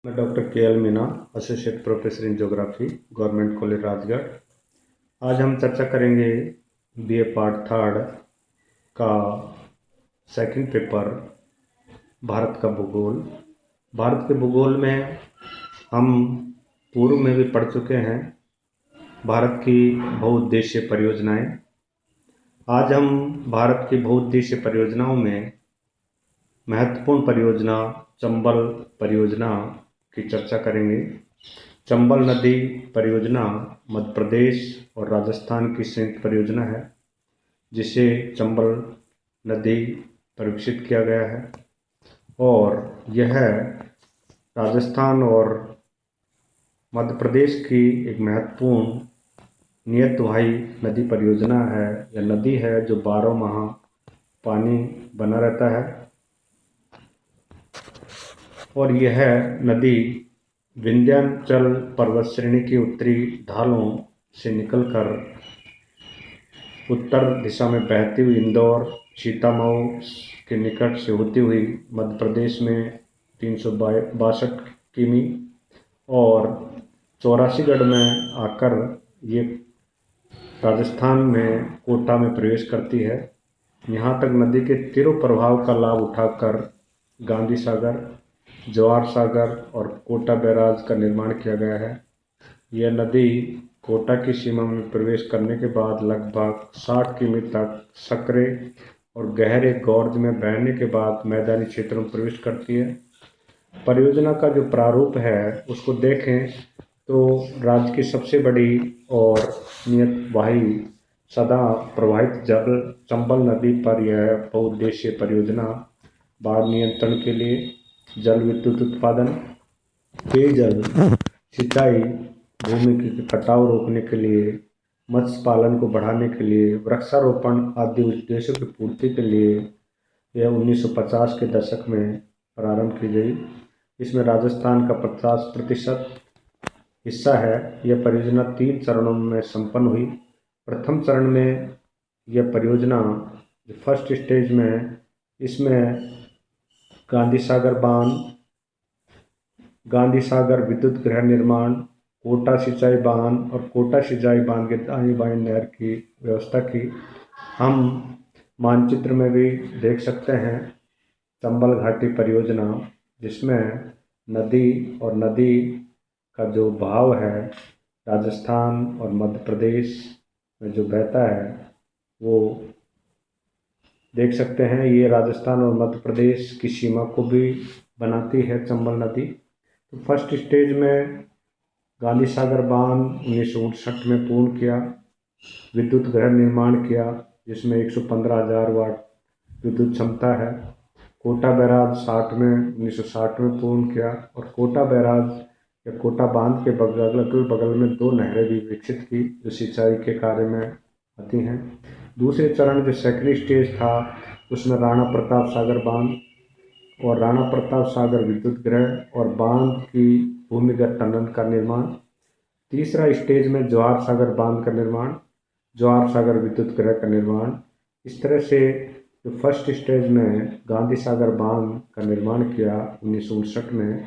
मैं डॉक्टर के L Meena, associate professor in geography, government college Rajgarh. आज हम चर्चा करेंगे बीए पार्ट थर्ड का सेकंड पेपर, भारत का भूगोल। भारत के भूगोल में हम पूर्व में भी पढ़ चुके हैं भारत की बहुउद्देशीय परियोजनाएं। आज हम भारत की बहुउद्देशीय परियोजनाओं में महत्वपूर्ण परियोजना चंबल परियोजना की चर्चा करेंगे। चंबल नदी परियोजना मध्य प्रदेश और राजस्थान की संयुक्त परियोजना है, जिसे चंबल नदी पर विकसित किया गया है और यह राजस्थान और मध्य प्रदेश की एक महत्वपूर्ण नियत वाही नदी परियोजना है। यह नदी है जो 12 माह पानी बना रहता है और यह नदी विंध्याचल पर्वत श्रेणी की उत्तरी ढालों से निकलकर उत्तर दिशा में बहती हुई इंदौर सीतामऊ के निकट से होती हुई मध्य प्रदेश में 362 किमी और चौरासीगढ़ में आकर ये राजस्थान में कोटा में प्रवेश करती है। यहाँ तक नदी के तीव्र प्रभाव का लाभ उठाकर गांधी सागर, जवाहर सागर और कोटा बैराज का निर्माण किया गया है। यह नदी कोटा की सीमा में प्रवेश करने के बाद लगभग 60 किमी तक सकरे और गहरे गॉर्ज में बहने के बाद मैदानी क्षेत्रों में प्रवेश करती है। परियोजना का जो प्रारूप है उसको देखें तो राज्य की सबसे बड़ी और नियत वाही सदा प्रवाहित जल चंबल नदी पर यह बहुउद्देशीय परियोजना बाढ़ नियंत्रण के लिए, जल विद्युत उत्पादन, पेयजल, सिंचाई, भूमि के कटाव रोकने के लिए, मत्स्य पालन को बढ़ाने के लिए, वृक्षारोपण आदि उद्देश्यों की पूर्ति के लिए यह 1950 के दशक में प्रारंभ की गई। इसमें राजस्थान का 50% हिस्सा है। यह परियोजना 3 चरणों में संपन्न हुई। प्रथम चरण में यह परियोजना फर्स्ट स्टेज में इसमें गांधी सागर बांध, गांधी सागर विद्युत गृह निर्माण, कोटा सिंचाई बांध और कोटा सिंचाई बांध के दाईं बाईं नहर की व्यवस्था की। हम मानचित्र में भी देख सकते हैं चंबल घाटी परियोजना, जिसमें नदी और नदी का जो बहाव है राजस्थान और मध्य प्रदेश में जो बहता है वो देख सकते हैं। ये राजस्थान और मध्य प्रदेश की सीमा को भी बनाती है चंबल नदी। तो फर्स्ट स्टेज में गांधी सागर बांध 1959 में पूर्ण किया, विद्युत गृह निर्माण किया जिसमें 115,000 वाट विद्युत क्षमता है। कोटा बैराज 1960 में पूर्ण किया और कोटा बैराज या कोटा बांध के बगल में 2 नहरें भी विकसित की जो सिंचाई के कार्य में आती हैं। दूसरे चरण जो सेकंड स्टेज था उसमें राणा प्रताप सागर बांध और राणा प्रताप सागर विद्युत गृह और बांध की भूमिगत टनल का निर्माण। तीसरा स्टेज में जवाहर सागर बांध का निर्माण, जवाहर सागर विद्युत गृह का निर्माण। इस तरह से जो फर्स्ट स्टेज में गांधी सागर बांध का निर्माण किया 1959 में,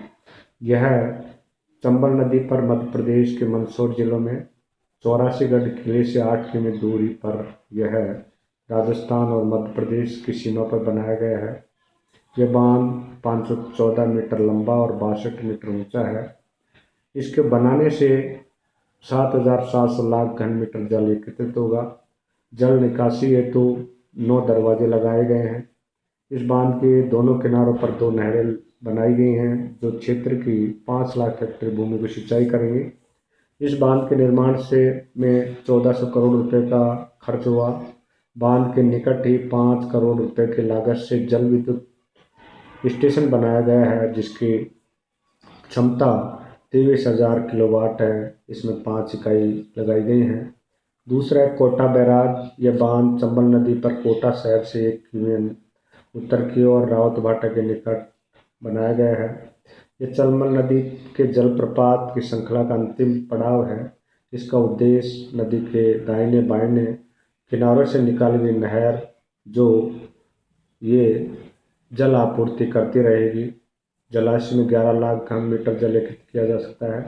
यह चंबल नदी पर मध्य प्रदेश के मंदसौर जिलों में 84गढ़ किले से 8 किमी दूरी पर यह राजस्थान और मध्य प्रदेश की सीमा पर बनाया गया है। यह बांध 514 मीटर लंबा और 62 मीटर ऊंचा है। इसके बनाने से 7,700 लाख घन मीटर जल एकत्रित होगा। जल निकासी हेतु 9 दरवाजे लगाए गए हैं। इस बांध के दोनों किनारों पर 2 नहरें बनाई गई हैं जो क्षेत्र की 5 लाख हेक्टेयर भूमि को सिंचाई करेंगी। इस बांध के निर्माण से में 1400 करोड़ रुपए का खर्च हुआ। बांध के निकट ही 5 करोड़ रुपए की लागत से जल विद्युत स्टेशन बनाया गया है जिसकी क्षमता 23,000 किलोवाट है। इसमें 5 इकाई लगाई गई हैं। दूसरा है कोटा बैराज। यह बांध चंबल नदी पर कोटा शहर से 1 किमी उत्तर की ओर रावत भाटा के निकट बनाया गया है। यह चंबल नदी के जलप्रपात की श्रृंखला का अंतिम पड़ाव है। इसका उद्देश्य नदी के दाहिने बाएं किनारों से निकाली हुई नहर जो ये जल आपूर्ति करती रहेगी, जलाशय में 11 लाख घन मीटर जल एकत्रित किया जा सकता है।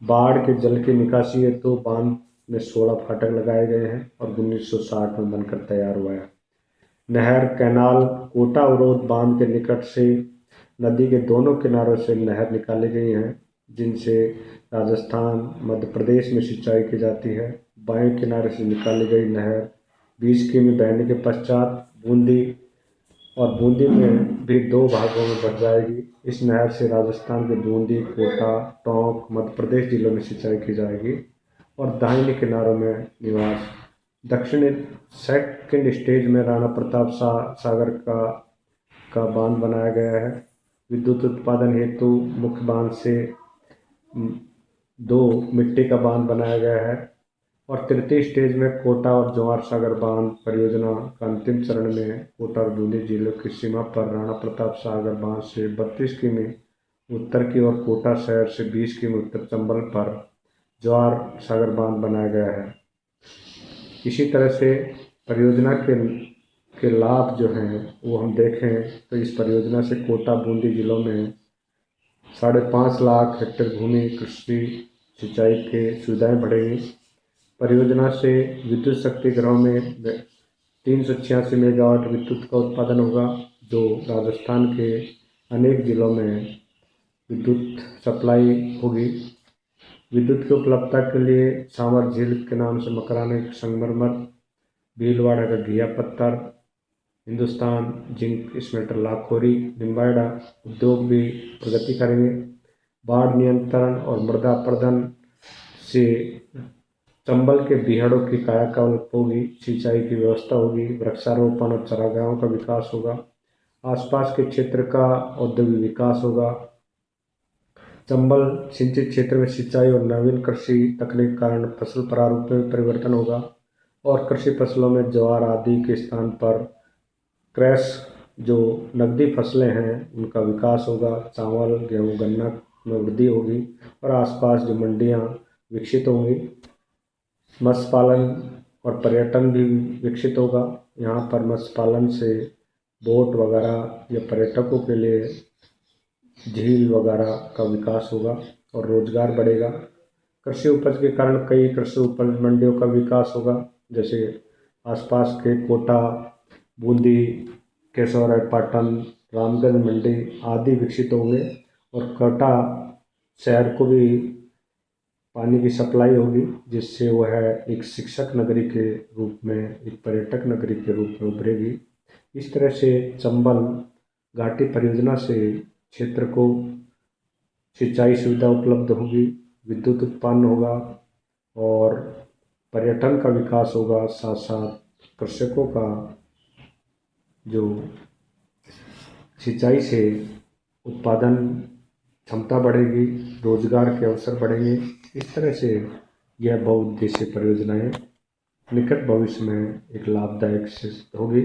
बाढ़ के जल की निकासी हेतु बांध में 16 फाटक लगाए गए हैं और 1960 में बनकर तैयार हुआ है। नहर कैनाल कोटा अवरोध बांध के निकट से नदी के दोनों किनारों से नहर निकाली गई हैं, जिनसे राजस्थान मध्य प्रदेश में सिंचाई की जाती है। बाएं किनारे से निकाली गई नहर 20 किमी बहने के पश्चात बूंदी में भी 2 भागों में बढ़ जाएगी। इस नहर से राजस्थान के बूंदी, कोटा, टोंक, मध्य प्रदेश जिलों में सिंचाई की जाएगी और दाहिने किनारों में निवास। दक्षिणी सेकंड स्टेज में राणा प्रताप सागर का बांध बनाया गया है। विद्युत उत्पादन हेतु मुख्य बांध से 2 मिट्टी का बांध बनाया गया है और तृतीय स्टेज में कोटा और जवाहर सागर बांध परियोजना का अंतिम चरण में कोटा और बूंदी जिलों की सीमा पर राणा प्रताप सागर बांध से 32 किमी उत्तर की ओर कोटा शहर से 20 किमी उत्तर चंबल पर जवाहर सागर बांध बनाया गया है। इसी तरह से परियोजना के लाभ जो हैं वो हम देखें तो इस परियोजना से कोटा बूंदी जिलों में 5.5 लाख हेक्टेयर भूमि कृषि सिंचाई के सुविधाएं बढ़ेंगी। परियोजना से विद्युत शक्ति गृहों में 386 मेगावाट विद्युत का उत्पादन होगा, जो राजस्थान के अनेक जिलों में विद्युत सप्लाई होगी। विद्युत की उपलब्धता के लिए सांवर झील के नाम से मकराने संगमरमर, भीलवाड़ा का घिया पत्थर, हिंदुस्तान जिंक स्मेल्टर लाखोरी, निम्बाड़ा उद्योग भी प्रगति करेंगे। बाढ़ नियंत्रण और मृदा अपरदन से चंबल के बीहड़ों की कायाकल्प होगी, सिंचाई की व्यवस्था होगी, वृक्षारोपण और चारागाहों का विकास होगा, आसपास के क्षेत्र का औद्योगिक विकास होगा। चंबल सिंचित क्षेत्र में सिंचाई और नवीन कृषि तकनीक के कारण फसल प्रारूप में परिवर्तन होगा और कृषि फसलों में ज्वार आदि के स्थान पर क्रैश जो नकदी फसलें हैं उनका विकास होगा। चावल, गेहूं, गन्ना में वृद्धि होगी और आसपास जो मंडियां विकसित होंगी। मत्स्य पालन और पर्यटन भी विकसित होगा। यहाँ पर मत्स्य पालन से बोट वगैरह या पर्यटकों के लिए झील वगैरह का विकास होगा और रोजगार बढ़ेगा। कृषि उपज के कारण कई कृषि उपज मंडियों का विकास होगा, जैसे आसपास के कोटा, बूंदी, केशवरायपाटन, रामगंज मंडी आदि विकसित होंगे और कोटा शहर को भी पानी की सप्लाई होगी, जिससे वह एक शिक्षक नगरी के रूप में, एक पर्यटक नगरी के रूप में उभरेगी। इस तरह से चंबल घाटी परियोजना से क्षेत्र को सिंचाई सुविधा उपलब्ध होगी, विद्युत उत्पन्न होगा और पर्यटन का विकास होगा। साथ साथ कृषकों का जो सिंचाई से उत्पादन क्षमता बढ़ेगी, रोजगार के अवसर बढ़ेंगे। इस तरह से यह बहुउद्देशीय परियोजनाएं निकट भविष्य में एक लाभदायक सिद्ध होगी।